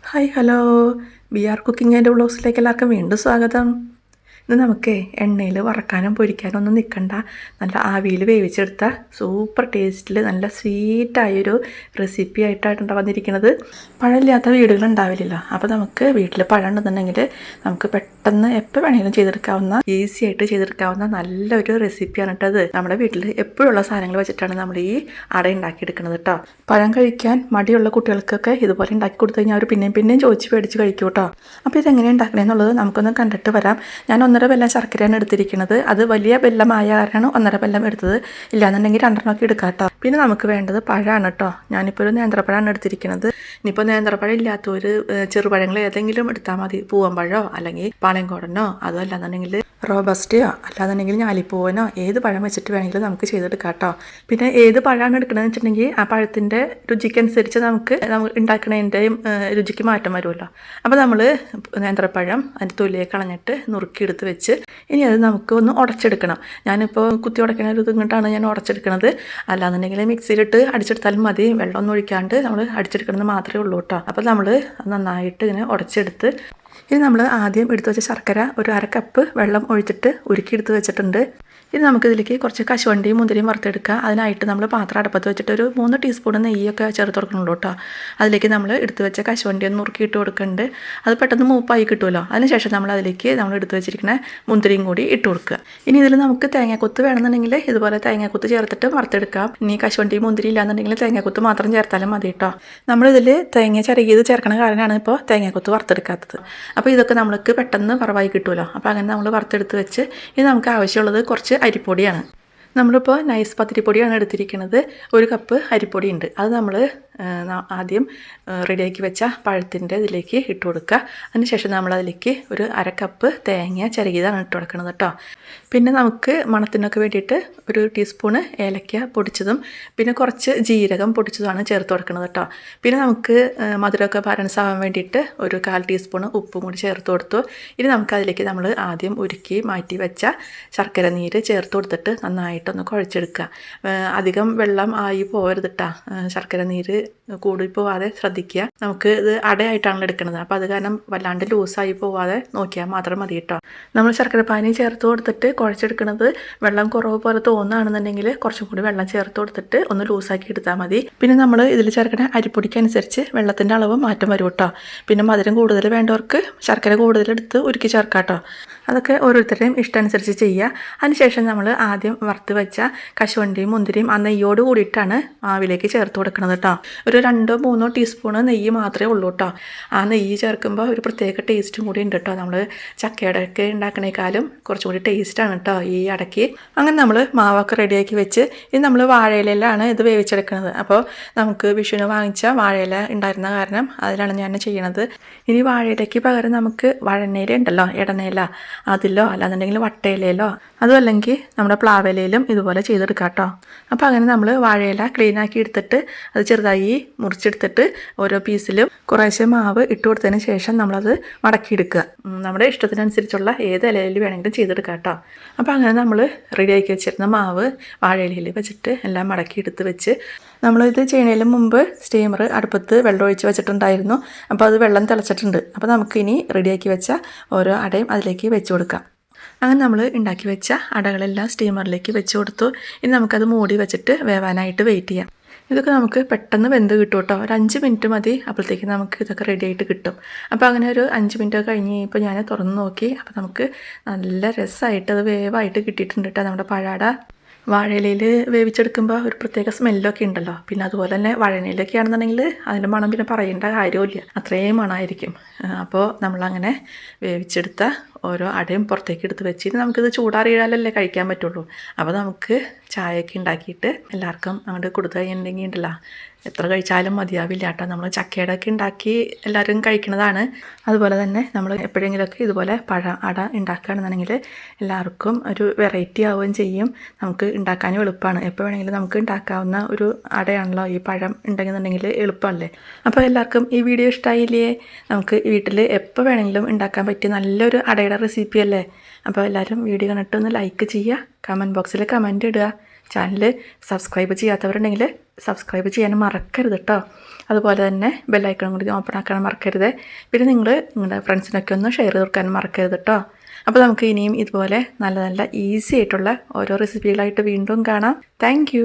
Hi hello B R cooking and വ്ളോഗ്സിലേക്ക് എല്ലാവർക്കും വീണ്ടും സ്വാഗതം. ഇന്ന് നമുക്ക് എണ്ണയിൽ വറക്കാനും പൊരിക്കാനും ഒന്നും നിൽക്കണ്ട, നല്ല ആവിയിൽ വേവിച്ചെടുത്ത സൂപ്പർ ടേസ്റ്റിൽ നല്ല സ്വീറ്റായൊരു റെസിപ്പി ആയിട്ടാണ് വന്നിരിക്കുന്നത്. പഴമില്ലാത്ത വീടുകളുണ്ടാവില്ലല്ലോ. അപ്പോൾ നമുക്ക് വീട്ടിൽ പഴം ഉണ്ടെന്നുണ്ടെങ്കിൽ നമുക്ക് പെട്ടെന്ന് എപ്പോൾ വേണമെങ്കിലും ചെയ്തെടുക്കാവുന്ന, ഈസി ആയിട്ട് ചെയ്തെടുക്കാവുന്ന നല്ലൊരു റെസിപ്പിയാണ് കേട്ടത്. നമ്മുടെ വീട്ടിൽ എപ്പോഴുള്ള സാധനങ്ങൾ വെച്ചിട്ടാണ് നമ്മൾ ഈ അട ഉണ്ടാക്കിയെടുക്കുന്നത് കേട്ടോ. പഴം കഴിക്കാൻ മടിയുള്ള കുട്ടികൾക്കൊക്കെ ഇതുപോലെ ഉണ്ടാക്കി കൊടുത്തു കഴിഞ്ഞാൽ അവർ പിന്നെയും ചോദിച്ച് പേടിച്ച് കഴിക്കും കേട്ടോ. അപ്പോൾ ഇതെങ്ങനെയാണ് ഉണ്ടാക്കണമെന്നുള്ളത് നമുക്കൊന്ന് കണ്ടിട്ട് വരാം. ഞാൻ 1.5 വെല്ലം ശർക്കരയാണ് എടുത്തിരിക്കുന്നത്. അത് വലിയ വെല്ലമായ കാരണമാണ് 1.5 വെല്ലം എടുത്തത്. ഇല്ലാന്നുണ്ടെങ്കിൽ 2 എടുക്കാം കേട്ടോ. പിന്നെ നമുക്ക് വേണ്ടത് പഴമാണ് കേട്ടോ. ഞാനിപ്പോൾ ഒരു നേന്ത്രപ്പഴമാണ് എടുത്തിരിക്കുന്നത്. ഇനിയിപ്പോൾ നേന്ത്രപ്പഴം ഇല്ലാത്തവർ ചെറുപഴങ്ങൾ ഏതെങ്കിലും എടുത്താൽ മതി. പൂവമ്പഴമോ അല്ലെങ്കിൽ പാളയംകോടനോ, അതോ അല്ലാന്നുണ്ടെങ്കിൽ റോബസ്റ്റയോ അല്ലാന്നുണ്ടെങ്കിൽ ഞാലിപ്പൂവനോ ഏത് പഴം വെച്ചിട്ട് വേണമെങ്കിലും നമുക്ക് ചെയ്തെടുക്കാം കേട്ടോ. പിന്നെ ഏത് പഴമാണ് എടുക്കണമെന്ന് വെച്ചിട്ടുണ്ടെങ്കിൽ ആ പഴത്തിൻ്റെ രുചിക്കനുസരിച്ച് നമുക്ക് ഉണ്ടാക്കണതിൻ്റെയും രുചിക്ക് മാറ്റം വരുമല്ലോ. അപ്പോൾ നമ്മൾ നേന്ത്രപ്പഴം അതിൻ്റെ തൊലിയെ കളഞ്ഞിട്ട് നുറുക്കിയെടുത്ത് വെച്ച് ഇനി അത് നമുക്ക് ഒന്ന് ഉടച്ചെടുക്കണം. ഞാനിപ്പോൾ കുത്തി ഉടയ്ക്കണ ഒരു ഇങ്ങോട്ടാണ് ഞാൻ ഉടച്ചെടുക്കണത്. അല്ലാന്നുണ്ടെങ്കിൽ മിക്സിയിലിട്ട് അടിച്ചെടുത്താലും മതി. വെള്ളമൊന്നും ഒഴിക്കാണ്ട് നമ്മൾ അടിച്ചെടുക്കണമെന്ന് മാത്രമേ ഉള്ളൂ കേട്ടോ. അപ്പോൾ നമ്മൾ നന്നായിട്ട് ഇങ്ങനെ ഉടച്ചെടുത്ത് ഇത് നമ്മൾ ആദ്യം എടുത്തു വെച്ച ശർക്കര ഒരു 1/2 കപ്പ് വെള്ളം ഒഴിച്ചിട്ട് ഉരുക്കിയെടുത്ത് വെച്ചിട്ടുണ്ട്. ഇത് നമുക്കിതിലേക്ക് കുറച്ച് കശുവണ്ടിയും മുന്തിരിയും വറുത്തെടുക്കുക. അതിനായിട്ട് നമ്മൾ പാത്രം അടുപ്പത്ത് വെച്ചിട്ട് ഒരു 3 ടീസ്പൂൺ നെയ്യൊക്കെ ചേർത്ത് കൊടുക്കണുള്ളൂ കേട്ടോ. അതിലേക്ക് നമ്മൾ എടുത്ത് വെച്ച കശുവണ്ടി ഒന്ന് നുറുക്കിയിട്ട് കൊടുക്കുന്നുണ്ട്. അത് പെട്ടെന്ന് മൂപ്പായി കിട്ടുമല്ലോ. അതിനുശേഷം നമ്മൾ എടുത്ത് വെച്ചിരിക്കുന്ന മുന്തിരിയും കൂടി ഇട്ട് കൊടുക്കുക. ഇനി ഇതിൽ നമുക്ക് തേങ്ങാക്കൊത്ത് വേണമെന്നുണ്ടെങ്കിൽ ഇതുപോലെ തേങ്ങാക്കൊത്ത് ചേർത്തിട്ട് വറുത്തെടുക്കാം. ഇനി കശുവണ്ടി മുന്തിരി ഇല്ലാന്നുണ്ടെങ്കിൽ തേങ്ങാക്കൊത്ത് മാത്രം ചേർത്താലും മതി കേട്ടോ. നമ്മളിതിൽ തേങ്ങ ചിരകിയത് ചേർക്കണ കാരണമാണ് ഇപ്പോൾ തേങ്ങാക്കൊത്ത് വറുത്തെടുക്കാത്തത്. അപ്പോൾ ഇതൊക്കെ നമ്മൾക്ക് പെട്ടെന്ന് വറവായി കിട്ടുമല്ലോ. അപ്പോൾ അങ്ങനെ നമ്മൾ വറുത്തെടുത്ത് വെച്ച് ഇനി നമുക്ക് ആവശ്യമുള്ളത് കുറച്ച് അരിപ്പൊടിയാണ്. നമ്മളിപ്പോൾ നൈസ് പത്തിരിപ്പൊടിയാണ് എടുത്തിരിക്കുന്നത്. 1 കപ്പ് അരിപ്പൊടി ഉണ്ട്. അത് നമ്മൾ ആദ്യം റെഡിയാക്കി വെച്ച പഴത്തിൻ്റെ ഇതിലേക്ക് ഇട്ട് കൊടുക്കുക. അതിനുശേഷം നമ്മളതിലേക്ക് ഒരു 1/2 കപ്പ് തേങ്ങ ചിരകിയതാണ് ഇട്ട് കൊടുക്കുന്നത് കേട്ടോ. പിന്നെ നമുക്ക് മണത്തിനൊക്കെ വേണ്ടിയിട്ട് 1 ടീസ്പൂണ് ഏലക്ക പൊടിച്ചതും പിന്നെ കുറച്ച് ജീരകം പൊടിച്ചതുമാണ് ചേർത്ത് കൊടുക്കുന്നത് കേട്ടോ. പിന്നെ നമുക്ക് മധുരമൊക്കെ ബാലൻസ് ആവാൻ വേണ്ടിയിട്ട് ഒരു 1/4 ടീസ്പൂണ് ഉപ്പും കൂടി ചേർത്ത് കൊടുത്തു. ഇനി നമുക്കതിലേക്ക് നമ്മൾ ആദ്യം ഉരുക്കി മാറ്റി വെച്ച ശർക്കര നീര് ചേർത്ത് കൊടുത്തിട്ട് നന്നായിട്ടൊന്ന് കുഴച്ചെടുക്കുക. അധികം വെള്ളം ആയി പോകരുത് കേട്ടോ. ശർക്കര നീര് കൂടി പോവാതെ ശ്രദ്ധിക്കുക. നമുക്ക് ഇത് അടയായിട്ടാണല്ലോ എടുക്കുന്നത്. അപ്പോൾ അത് കാരണം വല്ലാണ്ട് ലൂസായി പോവാതെ നോക്കിയാൽ മാത്രം മതി കേട്ടോ. നമ്മൾ ശർക്കരപ്പാനി ചേർത്ത് കൊടുത്തിട്ട് കുഴച്ചെടുക്കുന്നത് വെള്ളം കുറവ് പോലെ തോന്നുകയാണെന്നുണ്ടെങ്കിൽ കുറച്ചും കൂടി വെള്ളം ചേർത്ത് കൊടുത്തിട്ട് ഒന്ന് ലൂസാക്കി എടുത്താൽ മതി. പിന്നെ നമ്മൾ ഇതിൽ ചേർക്കുന്ന അരിപ്പൊടിക്കനുസരിച്ച് വെള്ളത്തിൻ്റെ അളവ് മാറ്റം വരും കേട്ടോ. പിന്നെ മധുരം കൂടുതൽ വേണ്ടവർക്ക് ശർക്കര കൂടുതലെടുത്ത് ഉരുക്കി ചേർക്കാം കേട്ടോ. അതൊക്കെ ഓരോരുത്തരുടെയും ഇഷ്ടമനുസരിച്ച് ചെയ്യുക. അതിനുശേഷം നമ്മൾ ആദ്യം വറുത്ത് വെച്ച കശുവണ്ടിയും മുന്തിരിയും ആ നെയ്യോട് കൂടിയിട്ടാണ് മാവിലേക്ക് ചേർത്ത് കൊടുക്കുന്നത് കേട്ടോ. ഒരു 2-3 ടീസ്പൂണ് നെയ്യ് മാത്രമേ ഉള്ളൂ കേട്ടോ. ആ നെയ്യ് ചേർക്കുമ്പോൾ ഒരു പ്രത്യേക ടേസ്റ്റും കൂടി ഉണ്ട് കേട്ടോ. നമ്മൾ ചക്കയടയ്ക്ക് ഉണ്ടാക്കണേക്കാളും കുറച്ചും കൂടി ടേസ്റ്റാണ് കേട്ടോ ഈ അടയ്ക്ക്. അങ്ങനെ നമ്മൾ മാവൊക്കെ റെഡിയാക്കി വെച്ച് ഇനി നമ്മൾ വാഴയിലയിലാണ് ഇത് വേവിച്ചെടുക്കുന്നത്. അപ്പോൾ നമുക്ക് വിഷുവിന് വാങ്ങിച്ച വാഴയില ഉണ്ടായിരുന്ന കാരണം അതിലാണ് ഞാൻ ചെയ്യണത്. ഇനി വാഴയിലയ്ക്ക് പകരം നമുക്ക് വഴനയില ഉണ്ടല്ലോ, ഇടനയില, അതിലോ അല്ലാന്നുണ്ടെങ്കിൽ വട്ടയിലയിലോ അതും അല്ലെങ്കിൽ നമ്മുടെ പ്ലാവിലയിലും ഇതുപോലെ ചെയ്തെടുക്കാം കേട്ടോ. അപ്പോൾ അങ്ങനെ നമ്മൾ വാഴയില ക്ലീനാക്കി എടുത്തിട്ട് അത് ചെറുതായി മുറിച്ചെടുത്തിട്ട് ഓരോ പീസിലും കുറേശ്ശെ മാവ് ഇട്ട് കൊടുത്തതിന് ശേഷം നമ്മളത് മടക്കിയെടുക്കുക. നമ്മുടെ ഇഷ്ടത്തിനനുസരിച്ചുള്ള ഏത് ഇലയിൽ വേണമെങ്കിലും ചെയ്തെടുക്കാം കേട്ടോ. അപ്പോൾ അങ്ങനെ നമ്മൾ റെഡിയാക്കി വെച്ചിരുന്ന മാവ് വാഴയിലയിൽ വെച്ചിട്ട് എല്ലാം മടക്കിയെടുത്ത് വെച്ച് നമ്മളിത് ചെയ്യുന്നതിന് മുമ്പ് സ്റ്റീമർ അടുപ്പത്ത് വെള്ളം ഒഴിച്ച് വെച്ചിട്ടുണ്ടായിരുന്നു. അപ്പോൾ അത് വെള്ളം തിളച്ചിട്ടുണ്ട്. അപ്പോൾ നമുക്കിനി റെഡിയാക്കി വെച്ച ഓരോ അടയും അതിലേക്ക് വെച്ച് കൊടുക്കാം. അങ്ങനെ നമ്മൾ ഉണ്ടാക്കി വെച്ച അടകളെല്ലാം സ്റ്റീമറിലേക്ക് വെച്ച് കൊടുത്തു. ഇനി നമുക്കത് മൂടി വെച്ചിട്ട് വേവാനായിട്ട് വെയിറ്റ് ചെയ്യാം. ഇതൊക്കെ നമുക്ക് പെട്ടെന്ന് വെന്ത് കിട്ടും കേട്ടോ. ഒരു 5 മിനിറ്റ് മതി, അപ്പോഴത്തേക്ക് നമുക്ക് ഇതൊക്കെ റെഡി ആയിട്ട് കിട്ടും. അപ്പോൾ അങ്ങനെ ഒരു 5 മിനിറ്റ് കഴിഞ്ഞ് ഇപ്പോൾ ഞാൻ തുറന്ന് നോക്കി. അപ്പോൾ നമുക്ക് നല്ല രസമായിട്ട് അത് വേവായിട്ട് കിട്ടിയിട്ടുണ്ട് കേട്ടോ. നമ്മുടെ പഴാട വാഴയിലയിൽ വേവിച്ചെടുക്കുമ്പോൾ ഒരു പ്രത്യേക സ്മെല്ലൊക്കെ ഉണ്ടല്ലോ. പിന്നെ അതുപോലെ തന്നെ വഴനയിലൊക്കെ ആണെന്നുണ്ടെങ്കിൽ അതിൻ്റെ മണം പിന്നെ പറയേണ്ട കാര്യമില്ല, അത്രയും മണമായിരിക്കും. അപ്പോൾ നമ്മളങ്ങനെ വേവിച്ചെടുത്ത ഓരോ അടയും പുറത്തേക്ക് എടുത്ത് വെച്ചിട്ട് നമുക്കിത് ചൂടാറിയാലല്ലേ കഴിക്കാൻ പറ്റുള്ളൂ. അപ്പോൾ നമുക്ക് ചായയൊക്കെ ഉണ്ടാക്കിയിട്ട് എല്ലാവർക്കും അങ്ങോട്ട് കൊടുത്തു കഴിഞ്ഞിട്ടുണ്ടെങ്കിൽ ഉണ്ടല്ലോ എത്ര കഴിച്ചാലും മതിയാവില്ല കേട്ടോ. നമ്മൾ ചക്കയുടെയൊക്കെ ഉണ്ടാക്കി എല്ലാവരും കഴിക്കുന്നതാണ്. അതുപോലെ തന്നെ നമ്മൾ എപ്പോഴെങ്കിലുമൊക്കെ ഇതുപോലെ അട ഉണ്ടാക്കുകയാണെന്നുണ്ടെങ്കിൽ എല്ലാവർക്കും ഒരു വെറൈറ്റി ആവുകയും ചെയ്യും. നമുക്ക് ഉണ്ടാക്കാനും എളുപ്പമാണ്. എപ്പോൾ വേണമെങ്കിലും നമുക്ക് ഉണ്ടാക്കാവുന്ന ഒരു അടയാണല്ലോ ഈ പഴം ഉണ്ടെന്നുണ്ടെങ്കിൽ എളുപ്പമല്ലേ. അപ്പോൾ എല്ലാവർക്കും ഈ വീഡിയോ ഇഷ്ടമായില്ലേ? നമുക്ക് വീട്ടിൽ എപ്പോൾ വേണമെങ്കിലും ഉണ്ടാക്കാൻ പറ്റിയ നല്ലൊരു അടയുടെ റെസിപ്പി അല്ലേ. അപ്പോൾ എല്ലാവരും വീഡിയോ കണ്ടിട്ട് ഒന്ന് ലൈക്ക് ചെയ്യുക, കമൻറ്റ് ബോക്സിൽ കമൻറ്റ് ഇടുക. ചാനൽ സബ്സ്ക്രൈബ് ചെയ്യാത്തവരുണ്ടെങ്കിൽ സബ്സ്ക്രൈബ് ചെയ്യാനും മറക്കരുത് കേട്ടോ. അതുപോലെ തന്നെ ബെല്ലൈക്കണും കൂടി ഓപ്പൺ ആക്കാനും മറക്കരുത്. പിന്നെ നിങ്ങൾ നിങ്ങളുടെ ഫ്രണ്ട്സിനൊക്കെ ഒന്ന് ഷെയർ ചെയ്ത് കൊടുക്കാനും മറക്കരുത് കേട്ടോ. അപ്പോൾ നമുക്ക് ഇനിയും ഇതുപോലെ നല്ല നല്ല ഈസി ആയിട്ടുള്ള ഓരോ റെസിപ്പികളായിട്ട് വീണ്ടും കാണാം. താങ്ക്